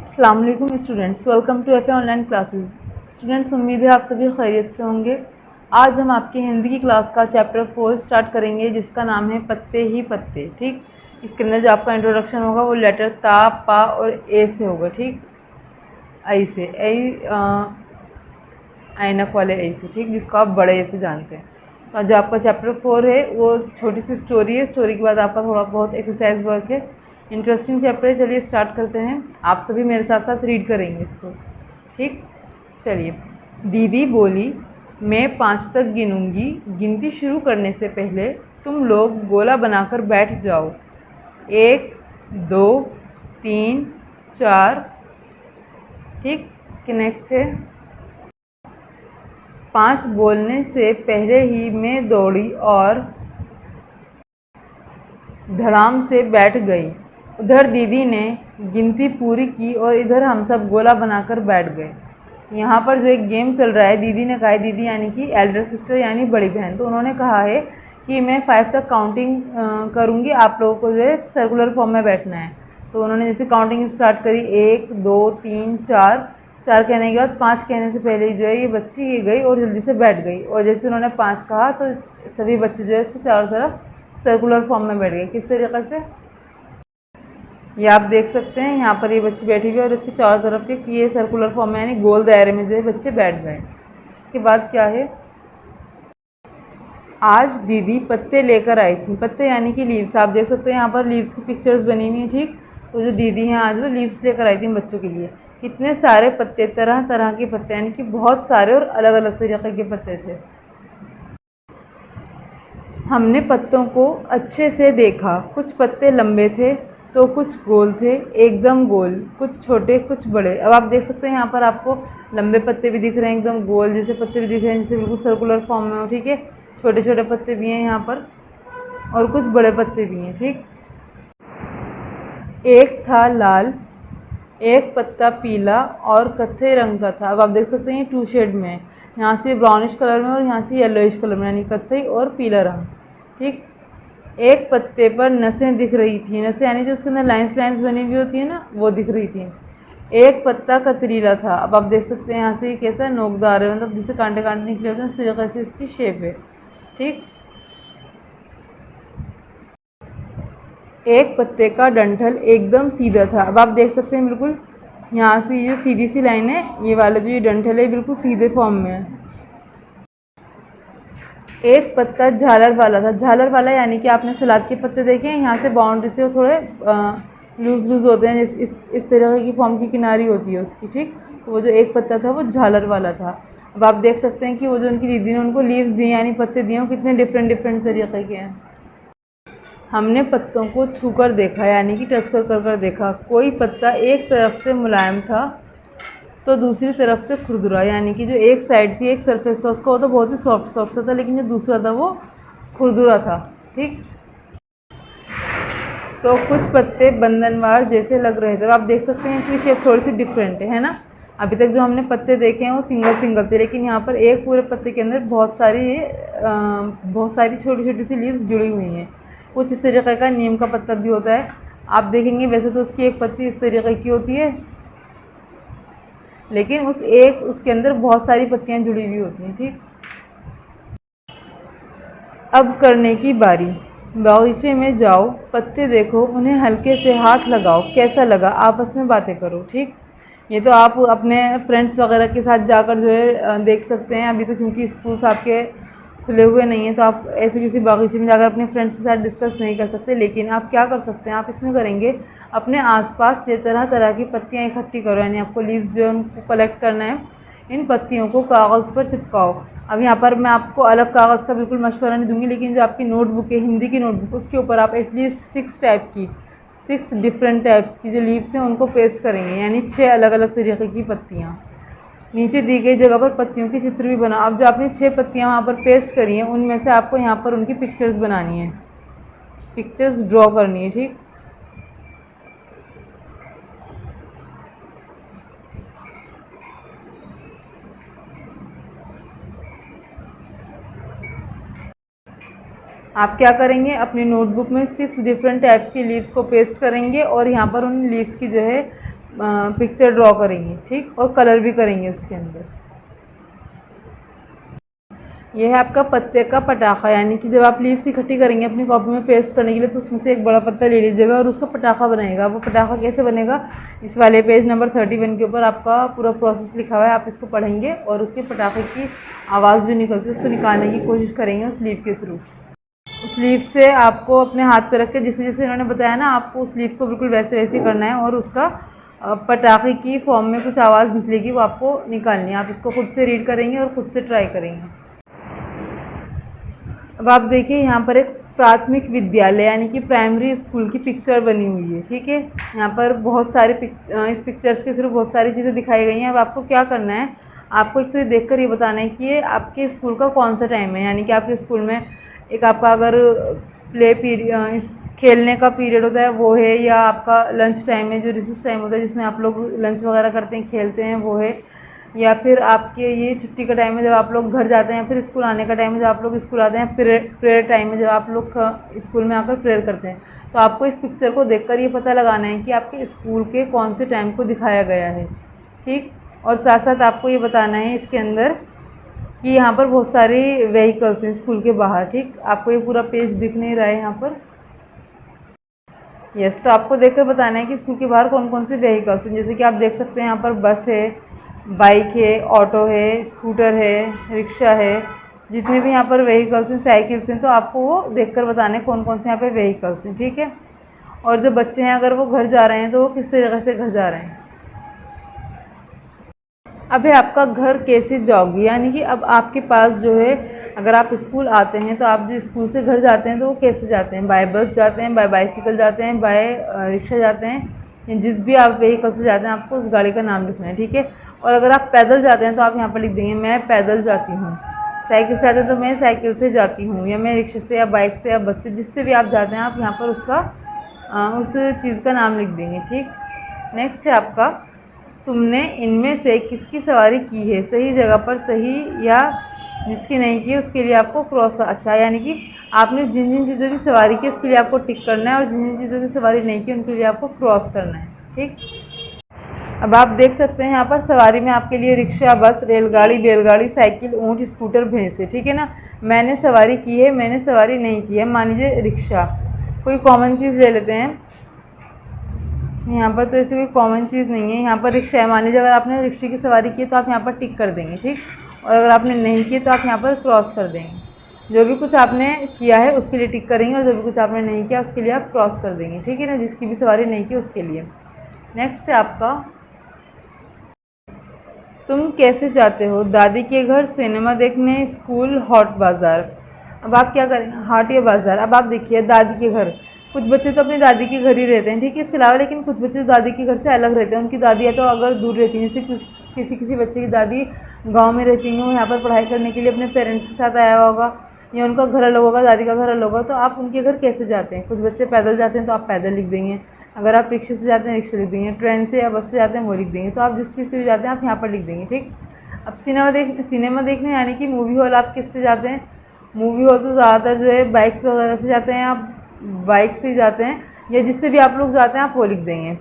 अस्सलाम वालेकुम students, welcome to F online classes. Students, उम्मीद है आप सभी खैरियत से होंगे। आज हम आपकी हिंदी की क्लास का चैप्टर 4 स्टार्ट करेंगे, जिसका नाम है पत्ते ही पत्ते। ठीक, इसके अंदर जो आपका इंट्रोडक्शन होगा वो लेटर ता, पा और ए से होगा। ठीक, आई से, ऐनक वाले ए से, ठीक, जिसको आप बड़े ए से जानते हैं। तो जो आपका चैप्टर 4 है वो छोटी सी स्टोरी है। स्टोरी के बाद आपका थोड़ा बहुत एक्सरसाइज वर्क है। इंटरेस्टिंग चैप्टर है। चलिए स्टार्ट करते हैं। आप सभी मेरे साथ साथ रीड करेंगे इसको। ठीक, चलिए। दीदी बोली, मैं 5 तक गिनूंगी। गिनती शुरू करने से पहले तुम लोग गोला बनाकर बैठ जाओ। 1 2 3 4। ठीक, इसके नेक्स्ट है 5 बोलने से पहले ही मैं दौड़ी और धड़ाम से बैठ गई। उधर दीदी ने गिनती पूरी की और इधर हम सब गोला बनाकर बैठ गए। यहाँ पर जो एक गेम चल रहा है, दीदी ने कहा है, दीदी यानी कि एल्डर सिस्टर यानी बड़ी बहन, तो उन्होंने कहा है कि मैं 5 तक काउंटिंग करूँगी, आप लोगों को जो है सर्कुलर फॉर्म में बैठना है। तो उन्होंने जैसे काउंटिंग स्टार्ट करी, 1 2 3 4। 4 कहने के बाद 5 कहने से पहले ही जो है ये बच्ची ये गई और जल्दी से बैठ गई। और जैसे उन्होंने 5 कहा तो सभी बच्चे जो है इसके चारों तरफ सर्कुलर फॉर्म में बैठ गए। किस तरीके से, ये आप देख सकते हैं। यहाँ पर ये बच्चे बैठी हुई और इसके चारों तरफ ये सर्कुलर फॉर्म में यानी गोल दायरे में जो है बच्चे बैठ गए। इसके बाद क्या है, आज दीदी पत्ते लेकर आई थी। पत्ते यानी कि लीव्स, आप देख सकते हैं यहाँ पर लीव्स की पिक्चर्स बनी हुई हैं। ठीक, तो जो दीदी हैं आज वो लीव्स लेकर आई थी बच्चों के लिए। कितने सारे पत्ते, तरह तरह के पत्ते, यानी कि बहुत सारे और अलग अलग तरीके के पत्ते थे। हमने पत्तों को अच्छे से देखा। कुछ पत्ते लंबे थे तो कुछ गोल थे, एकदम गोल, कुछ छोटे कुछ बड़े। अब आप देख सकते हैं यहाँ पर आपको लंबे पत्ते भी दिख रहे हैं, एकदम गोल जैसे पत्ते भी दिख रहे हैं, जैसे बिल्कुल सर्कुलर फॉर्म में हो। ठीक है, छोटे छोटे पत्ते भी हैं यहाँ पर और कुछ बड़े पत्ते भी हैं। ठीक, एक था लाल, एक पत्ता पीला और कत्थे रंग का था। अब आप देख सकते हैं ये 2 शेड में है, यहाँ से ब्राउनिश कलर में और यहाँ से येलोइश कलर में, यानी कत्थई और पीला रंग। ठीक, एक पत्ते पर नसें दिख रही थी। नसें यानी जो उसके अंदर लाइंस लाइंस बनी हुई होती है ना, वो दिख रही थी। एक पत्ता कतरीला था। अब आप देख सकते हैं यहाँ से ये कैसा नोकदार है, मतलब जिससे कांटे कांटे निकले होते हैं, उस तरीके से इसकी शेप है। ठीक, एक पत्ते का डंठल एकदम सीधा था। अब आप देख सकते हैं बिल्कुल यहाँ से ये सीधी सी लाइन है, ये वाला जो ये डंठल है बिल्कुल सीधे फॉर्म में है। एक पत्ता झालर वाला था। झालर वाला यानी कि आपने सलाद के पत्ते देखे हैं, यहाँ से बाउंड्री से वो थोड़े लूज लूज होते हैं, इस तरह की फॉर्म की किनारी होती है उसकी। ठीक, तो वो जो एक पत्ता था वो झालर वाला था। अब आप देख सकते हैं कि वो जो उनकी दीदी ने उनको लीव्स दिए यानी पत्ते दिए, वो कितने डिफरेंट डिफरेंट तरीके के हैं। हमने पत्तों को छूकर देखा यानी कि टच कर देखा। कोई पत्ता एक तरफ से मुलायम था तो दूसरी तरफ से खुरदुरा, यानी कि जो एक साइड थी, एक सरफेस था उसका, वो तो बहुत ही सॉफ्ट सॉफ्ट सा था, लेकिन जो दूसरा था वो खुरदुरा था। ठीक, तो कुछ पत्ते बंधनवार जैसे लग रहे थे। अब आप देख सकते हैं इसकी शेप थोड़ी सी डिफरेंट है ना। अभी तक जो हमने पत्ते देखे हैं वो सिंगल सिंगल थे, लेकिन यहाँ पर एक पूरे पत्ते के अंदर बहुत सारी छोटी छोटी सी लीव्स जुड़ी हुई हैं। कुछ इस तरीके का नीम का पत्ता भी होता है, आप देखेंगे। वैसे तो उसकी एक पत्ती इस तरीके की होती है, लेकिन उसके अंदर बहुत सारी पत्तियां जुड़ी हुई होती हैं। ठीक, अब करने की बारी। बागीचे में जाओ, पत्ते देखो, उन्हें हल्के से हाथ लगाओ, कैसा लगा, आपस में बातें करो। ठीक, ये तो आप अपने फ्रेंड्स वगैरह के साथ जाकर जो है देख सकते हैं। अभी तो क्योंकि स्कूल्स आपके खुले हुए नहीं हैं, तो आप ऐसे किसी बागीचे में जाकर अपने फ्रेंड्स के साथ डिस्कस नहीं कर सकते। लेकिन आप क्या कर सकते हैं, आप इसमें करेंगे अपने आसपास से तरह तरह की पत्तियां इकट्ठी करो, यानी आपको लीव्स जो है उनको कलेक्ट करना है। इन पत्तियों को कागज़ पर चिपकाओ। अब यहाँ पर मैं आपको अलग कागज़ का बिल्कुल मशवरा नहीं दूंगी, लेकिन जो आपकी नोटबुक है, हिंदी की नोटबुक, उसके ऊपर आप एटलीस्ट 6 डिफरेंट टाइप्स की जो लीव्स हैं उनको पेस्ट करेंगे, यानी 6 अलग अलग तरीके की पत्तियाँ। नीचे दी गई जगह पर पत्तियों के चित्र भी बनाओ। अब जो आपने 6 पत्तियाँ वहाँ पर पेस्ट करी हैं, उनमें से आपको यहाँ पर उनकी पिक्चर्स बनानी है, पिक्चर्स ड्रॉ करनी है। ठीक, आप क्या करेंगे, अपनी नोटबुक में 6 डिफरेंट टाइप्स की लीव्स को पेस्ट करेंगे और यहाँ पर उन लीव्स की जो है पिक्चर ड्रॉ करेंगे, ठीक, और कलर भी करेंगे उसके अंदर। ये है आपका पत्ते का पटाखा, यानी कि जब आप लीव्स इकट्ठी करेंगे अपनी कॉपी में पेस्ट करने के लिए तो उसमें से एक बड़ा पत्ता ले लीजिएगा और उसका पटाखा बनाएगा। वो पटाखा कैसे बनेगा, इस वाले पेज नंबर 31 के ऊपर आपका पूरा प्रोसेस लिखा हुआ है, आप इसको पढ़ेंगे और उसके पटाखे की आवाज़ जो निकलती है उसको निकालने की कोशिश करेंगे उस लीव के थ्रू। उस लीफ से आपको अपने हाथ पे रख के जैसे जैसे इन्होंने बताया ना, आपको उस लीफ को बिल्कुल वैसे वैसे करना है और उसका पटाखे की फॉर्म में कुछ आवाज़ निकलेगी वो आपको निकालनी है। आप इसको खुद से रीड करेंगे और खुद से ट्राई करेंगे। अब आप देखिए यहाँ पर एक प्राथमिक विद्यालय यानी कि प्राइमरी स्कूल की पिक्चर बनी हुई है, ठीक है। यहाँ पर बहुत सारे इस पिक्चर्स के थ्रू बहुत सारी चीज़ें दिखाई गई हैं। अब आपको क्या करना है, आपको एक तो ये देखकर ये बताना है कि ये आपके स्कूल का कौन सा टाइम है, यानी कि आपके स्कूल में एक आपका अगर प्ले पीरियड इस खेलने का पीरियड होता है वो है, या आपका लंच टाइम है जो रिसेस टाइम होता है जिसमें आप लोग लंच वगैरह करते हैं खेलते हैं वो है, या फिर आपके ये छुट्टी का टाइम है जब आप लोग घर जाते हैं, फिर स्कूल आने का टाइम है जब आप लोग स्कूल आते हैं, प्रेयर टाइम है जब आप लोग स्कूल में आकर प्रेयर करते हैं। तो आपको इस पिक्चर को देखकर ये पता लगाना है कि आपके स्कूल के कौन से टाइम को दिखाया गया है, ठीक। और साथ साथ आपको ये बताना है इसके अंदर कि यहाँ पर बहुत सारी व्हीकल्स हैं स्कूल के बाहर, ठीक। आपको ये पूरा पेज दिख नहीं रहा है यहाँ पर, यस। तो आपको देखकर बताना है कि स्कूल के बाहर कौन कौन से व्हीकल्स हैं। जैसे कि आप देख सकते हैं यहाँ पर बस है, बाइक है, ऑटो है, स्कूटर है, रिक्शा है, जितने भी यहाँ पर व्हीकल्स हैं, साइकिल्स हैं, तो आपको वो देखकर बताना है कौन कौन से यहाँ पर व्हीकल्स हैं, ठीक है। और जो बच्चे हैं अगर वो घर जा रहे हैं तो वो किस तरीके से घर जा रहे हैं। अब है आपका घर कैसे जाओगे, यानी कि अब आपके पास जो है अगर आप स्कूल आते हैं तो आप जो स्कूल से घर जाते हैं तो वो कैसे जाते हैं, बाय बस जाते हैं, बाय बाइसिकल जाते हैं, बाय रिक्शा जाते हैं, या जिस भी आप व्हीकल से जाते हैं आपको उस गाड़ी का नाम लिखना है, ठीक है। और अगर आप पैदल जाते हैं तो आप यहाँ पर लिख देंगे मैं पैदल जाती हूँ। साइकिल से आते हैं तो मैं साइकिल से जाती हूँ, या मैं रिक्शे से या बाइक से या बस से, जिससे भी आप जाते हैं आप यहाँ पर उसका उस चीज़ का नाम लिख देंगे, ठीक। नेक्स्ट है आपका तुमने इनमें से किसकी सवारी की है, सही जगह पर सही, या जिसकी नहीं की उसके लिए आपको क्रॉस का अच्छा, यानी कि आपने जिन जिन चीज़ों की सवारी की उसके लिए आपको टिक करना है और जिन जिन चीज़ों की सवारी नहीं की उनके लिए आपको क्रॉस करना है, ठीक। अब आप देख सकते हैं यहाँ पर सवारी में आपके लिए रिक्शा, बस, रेलगाड़ी, बैलगाड़ी, साइकिल, ऊँट, स्कूटर, भैंस है, ठीक है ना। मैंने सवारी की है, मैंने सवारी नहीं की है। मान लीजिए रिक्शा, कोई कॉमन चीज़ ले लेते हैं, यहाँ पर तो ऐसी कोई कॉमन चीज़ नहीं है। यहाँ पर रिक्शा है, मान लीजिए अगर आपने रिक्शे की सवारी की है तो आप यहाँ पर टिक कर देंगे, ठीक। और अगर आपने नहीं की तो आप यहाँ पर क्रॉस कर देंगे। जो भी कुछ आपने किया है उसके लिए टिक करेंगे और जो भी कुछ आपने नहीं किया उसके लिए आप क्रॉस कर देंगे, ठीक है ना, जिसकी भी सवारी नहीं की उसके लिए। नेक्स्ट है आपका तुम कैसे जाते हो, दादी के घर, सिनेमा देखने, स्कूल, हॉट बाज़ार। अब आप क्या करें, हाट या बाज़ार। अब आप देखिए दादी के घर, कुछ बच्चे तो अपनी दादी के घर ही रहते हैं, ठीक है, इसके अलावा लेकिन कुछ बच्चे तो दादी के घर से अलग रहते हैं। उनकी दादी या तो अगर दूर रहती हैं, जैसे किसी किसी बच्चे की दादी गांव में रहती हैं, वो यहाँ पर पढ़ाई करने के लिए अपने पेरेंट्स के साथ आया हुआ होगा, या उनका घर अलग होगा, दादी का घर अलग होगा, तो आप उनके घर कैसे जाते हैं। कुछ बच्चे पैदल जाते हैं तो आप पैदल लिख देंगे, अगर आप रिक्शे से जाते हैं रिक्शा लिख देंगे, ट्रेन से या बस से जाते हैं वो लिख देंगे। तो आप जिस चीज़ से भी जाते हैं आप यहाँ पर लिख देंगे, ठीक। अब सिनेमा देखने यानी कि मूवी हॉल आप किससे जाते हैं, मूवी हॉल तो ज़्यादातर जो है बाइक्स वगैरह से जाते हैं, आप बाइक से ही जाते हैं, या जिससे भी आप लोग जाते हैं आप वो लिख देंगे।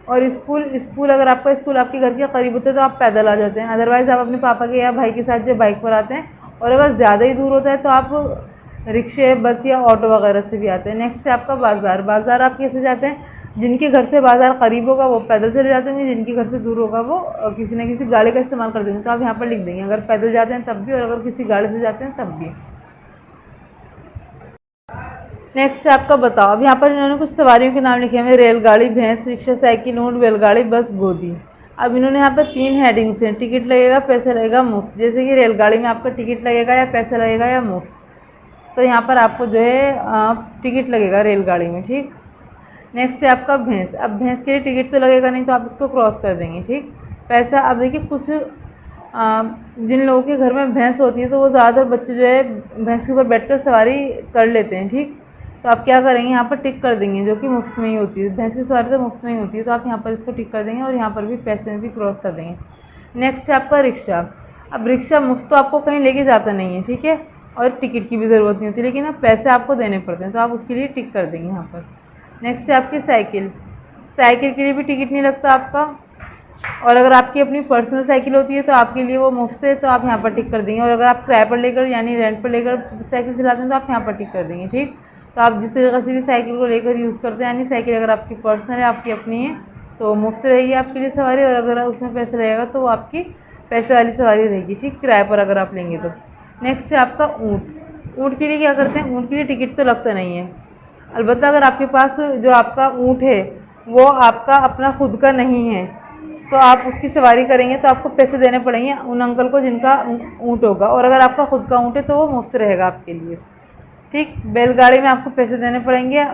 और स्कूल अगर आपका स्कूल आपके घर के करीब होता है तो आप पैदल आ जाते हैं, अदरवाइज़ आप अपने पापा के या भाई के साथ जो बाइक पर आते हैं। और अगर ज़्यादा ही दूर होता है तो आप रिक्शे, बस या ऑटो वगैरह से भी आते हैं। नेक्स्ट है आपका बाज़ार। बाज़ार आप कैसे जाते हैं, जिनके घर से बाज़ार करीब होगा वो पैदल चले जाते होंगे, जिनके घर से दूर होगा वो किसी न किसी गाड़ी का इस्तेमाल कर देंगे। तो आप यहाँ पर लिख देंगे अगर पैदल जाते हैं तब भी और अगर किसी गाड़ी से जाते हैं तब भी। नेक्स्ट आपका बताओ। अब यहाँ पर इन्होंने कुछ सवारियों के नाम लिखे हैं, रेलगाड़ी, भैंस, रिक्शा, साइकिल, ऊँट, बैलगाड़ी, बस, गोदी। अब इन्होंने यहाँ पर 3 हेडिंग्स हैं, टिकट लगेगा, पैसा लगेगा, मुफ्त। जैसे कि रेलगाड़ी में आपका टिकट लगेगा या पैसा लगेगा या मुफ्त, तो यहाँ पर आपको जो है टिकट लगेगा रेलगाड़ी में, ठीक। नेक्स्ट है आपका भैंस। अब भैंस के लिए टिकट तो लगेगा नहीं तो आप इसको क्रॉस कर देंगे, ठीक। पैसा, अब देखिए कुछ जिन लोगों के घर में भैंस होती है तो वो ज़्यादातर बच्चे जो है भैंस के ऊपर बैठकर सवारी कर लेते हैं, ठीक। तो आप क्या करेंगे, यहाँ पर टिक कर देंगे, जो कि मुफ्त में ही होती है। भैंस की सवारी तो मुफ्त में ही होती है, तो आप यहाँ पर इसको टिक कर देंगे और यहाँ पर भी पैसे में भी क्रॉस कर देंगे। नेक्स्ट है आपका रिक्शा। अब रिक्शा मुफ्त तो आपको कहीं लेके जाता नहीं है, ठीक है, और टिकट की भी ज़रूरत नहीं होती, लेकिन अब पैसे आपको देने पड़ते हैं, तो आप उसके लिए टिक कर देंगे यहाँ पर। नेक्स्ट है आपकी साइकिल। साइकिल के लिए भी टिकट नहीं लगता आपका, और अगर आपकी अपनी पर्सनल साइकिल होती है तो आपके लिए वो मुफ्त है, तो आप यहाँ पर टिक कर देंगे। और अगर आप किराए पर लेकर यानी रेंट पर लेकर साइकिल चलाते हैं तो आप यहाँ पर टिक कर देंगे। ठीक, तो आप जिस तरीके से भी साइकिल को लेकर यूज़ करते हैं, यानी साइकिल अगर आपकी पर्सनल है, आपकी अपनी है, तो मुफ्त रहेगी आपके लिए सवारी, और अगर उसमें पैसे लगेगा तो वो आपकी पैसे वाली सवारी रहेगी। ठीक, किराए पर अगर आप लेंगे तो। नेक्स्ट है आपका ऊँट। ऊँट के लिए क्या करते हैं, ऊँट के लिए टिकट तो लगता नहीं है, अलबत्ता अगर आपके पास जो आपका ऊँट है वो आपका अपना खुद का नहीं है तो आप उसकी सवारी करेंगे तो आपको पैसे देने पड़ेंगे उन अंकल को जिनका ऊँट होगा, और अगर आपका खुद का ऊँट है तो वो मुफ्त रहेगा आपके लिए। ठीक, बैलगाड़ी में आपको पैसे देने पड़ेंगे,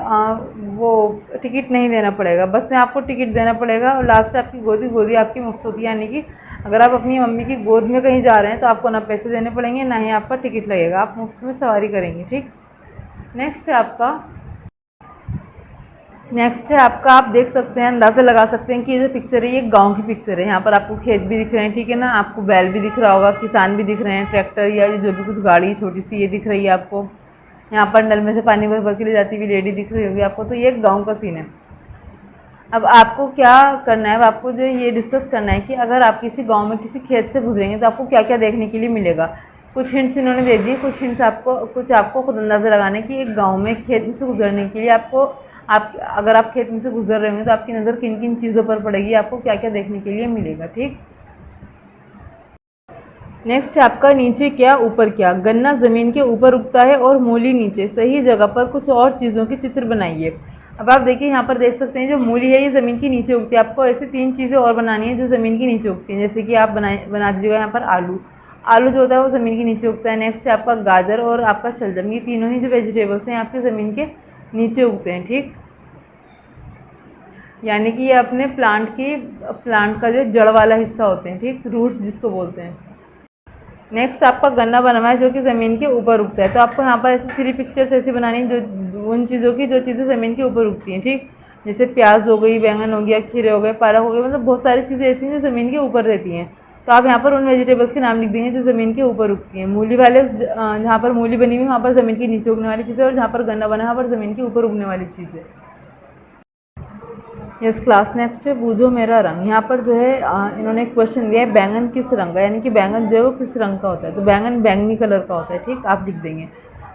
वो टिकट नहीं देना पड़ेगा, बस में आपको टिकट देना पड़ेगा। और लास्ट आपकी गोदी आपकी मुफ्त होती है, यानी कि अगर आप अपनी मम्मी की गोद में कहीं जा रहे हैं तो आपको ना पैसे देने पड़ेंगे ना ही आपका टिकट लगेगा, आप मुफ्त में सवारी करेंगे। ठीक, नेक्स्ट है आपका आप देख सकते हैं, अंदाज़ा लगा सकते हैं कि ये जो पिक्चर है ये गांव की पिक्चर है। यहाँ पर आपको खेत भी दिख रहे हैं, ठीक है ना, आपको बैल भी दिख रहा होगा, किसान भी दिख रहे हैं, ट्रैक्टर या जो भी कुछ गाड़ी छोटी सी ये दिख रही है आपको। यहाँ पर नल में से पानी भर भर के ले जाती हुई लेडी दिख रही होगी आपको। तो ये गाँव का सीन है। अब आपको क्या करना है, अब आपको जो ये डिस्कस करना है कि अगर आप किसी गाँव में किसी खेत से गुजरेंगे तो आपको क्या क्या देखने के लिए मिलेगा। कुछ हिंट्स इन्होंने दे दिए, कुछ आपको खुद अंदाज़ा लगाना है कि एक गाँव में खेत में से गुजरने के लिए आपको अगर आप खेत में से गुजर रहे होंगे तो आपकी नज़र किन किन चीज़ों पर पड़ेगी, आपको क्या क्या देखने के लिए मिलेगा। ठीक, नेक्स्ट है आपका नीचे क्या ऊपर क्या। गन्ना ज़मीन के ऊपर उगता है और मूली नीचे, सही जगह पर कुछ और चीज़ों के चित्र बनाइए। अब आप देखिए यहाँ पर देख सकते हैं जो मूली है ये ज़मीन के नीचे उगती है। आपको ऐसी 3 चीज़ें और बनानी है जो ज़मीन के नीचे उगती हैं, जैसे कि आप बना दीजिएगा यहाँ पर आलू जो होता है वो ज़मीन के नीचे उगता है। नेक्स्ट है आपका गाजर और आपका शलजम, ये तीनों ही जो वेजिटेबल्स हैं आपके ज़मीन के नीचे उगते हैं। ठीक, यानी कि ये अपने प्लांट का जो जड़ वाला हिस्सा होते हैं। ठीक, रूट्स जिसको बोलते हैं। नेक्स्ट आपका गन्ना बना हुआ है जो कि ज़मीन के ऊपर उगता है। तो आपको यहाँ पर ऐसी 3 पिक्चर्स ऐसी बनानी है जो उन चीज़ों की जो चीज़ें ज़मीन के ऊपर उगती हैं। ठीक, जैसे प्याज हो गई, बैंगन हो गया, खीरे हो गए, पालक हो गए, मतलब बहुत सारी चीज़ें ऐसी हैं जो ज़मीन के ऊपर रहती हैं। तो आप यहाँ पर उन वेजिटेबल्स के नाम लिख देंगे जो ज़मीन के ऊपर उगती हैं। मूली वाले जहाँ पर मूली बनी हुई वहाँ पर ज़मीन के नीचे उगने वाली चीज़ें, और जहाँ पर गन्ना बना है वहाँ पर ज़मीन के ऊपर उगने वाली चीज़ें। यस क्लास, नेक्स्ट है बूझो मेरा रंग। यहाँ पर जो है इन्होंने एक क्वेश्चन दिया है, बैंगन किस रंग का, यानी कि बैंगन जो है वो किस रंग का होता है। तो बैंगन बैंगनी कलर का होता है। ठीक, आप लिख देंगे।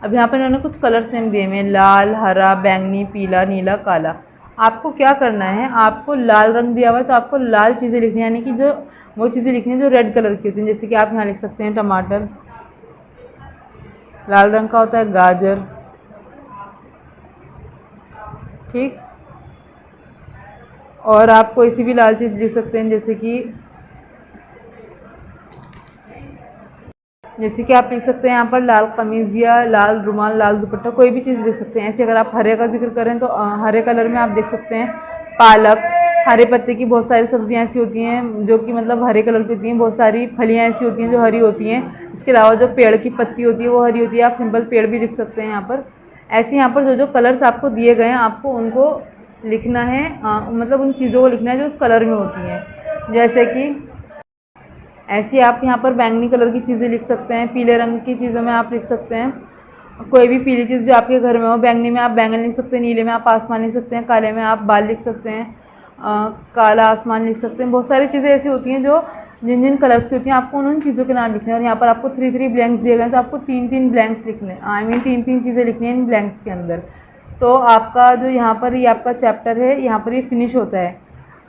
अब यहाँ पर इन्होंने कुछ कलर्स नेम दिए हैं, लाल, हरा, बैंगनी, पीला, नीला, काला। आपको क्या करना है, आपको लाल रंग दिया हुआ है तो आपको लाल चीज़ें लिखनी है, यानी कि जो वो चीज़ें लिखनी है जो रेड कलर की होती हैं। जैसे कि आप यहाँ लिख सकते हैं टमाटर लाल रंग का होता है, गाजर। ठीक, और आप कोई सी भी लाल चीज़ लिख सकते हैं, जैसे कि आप लिख सकते हैं यहाँ पर लाल कमीज़ या लाल रुमाल, लाल दुपट्टा, कोई भी चीज़ लिख सकते हैं। ऐसे अगर आप हरे का जिक्र करें तो हरे कलर में आप देख सकते हैं पालक, हरे पत्ते की बहुत सारी सब्जियाँ ऐसी होती हैं जो कि मतलब हरे कलर की होती हैं। बहुत सारी फलियाँ ऐसी होती हैं जो हरी होती हैं। इसके अलावा जो पेड़ की पत्ती होती है वो हरी होती है। आप सिंपल पेड़ भी लिख सकते हैं यहाँ पर। ऐसे यहाँ पर जो जो कलर्स आपको दिए गए हैं आपको उनको लिखना है, मतलब उन चीज़ों को लिखना है जो उस कलर में होती हैं। जैसे कि ऐसे आप यहाँ पर बैंगनी कलर की चीज़ें लिख सकते हैं, पीले रंग की चीज़ों में आप लिख सकते हैं कोई भी पीली चीज़ जो आपके घर में हो। बैंगनी में आप बैंगन लिख सकते हैं, नीले में आप आसमान लिख सकते हैं, काले में आप बाल लिख सकते हैं, काला आसमान लिख सकते हैं। बहुत सारी चीज़ें ऐसी होती हैं जो जिन जिन कलर्स की होती हैं आपको उन चीज़ों के नाम लिखने हैं। और यहाँ पर आपको 3 ब्लैंक्स दिए गए हैं तो आपको 3 ब्लैंक्स लिखने, आई मीन 3 चीज़ें लिखनी हैं इन ब्लैंक्स के अंदर। तो आपका जो यहाँ पर ये आपका चैप्टर है यहाँ पर ये फिनिश होता है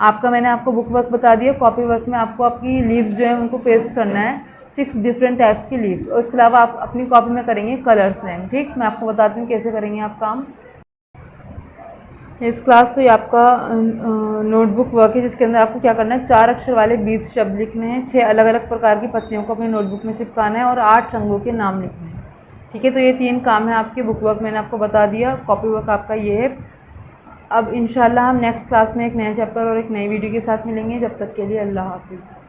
आपका। मैंने आपको बुक वर्क बता दिया। कॉपी वर्क में आपको आपकी लीव्स जो है उनको पेस्ट करना है, 6 डिफरेंट टाइप्स की लीव्स। और इसके अलावा आप अपनी कॉपी में करेंगे कलर्स नेम। ठीक, मैं आपको बताती हूँ कैसे करेंगे आप काम। इस क्लास तो ये आपका नोटबुक वर्क है जिसके अंदर आपको क्या करना है, 4 अक्षर वाले 20 शब्द लिखने हैं, 6 अलग अलग प्रकार की पत्तियों को अपनी नोटबुक में चिपकाना है और 8 रंगों के नाम लिखने हैं। ठीक है, तो ये 3 काम है आपके। बुक वर्क मैंने आपको बता दिया, कॉपी वर्क आपका ये है। अब इंशाल्लाह हम नेक्स्ट क्लास में एक नए चैप्टर और एक नई वीडियो के साथ मिलेंगे। जब तक के लिए अल्लाह हाफिज़।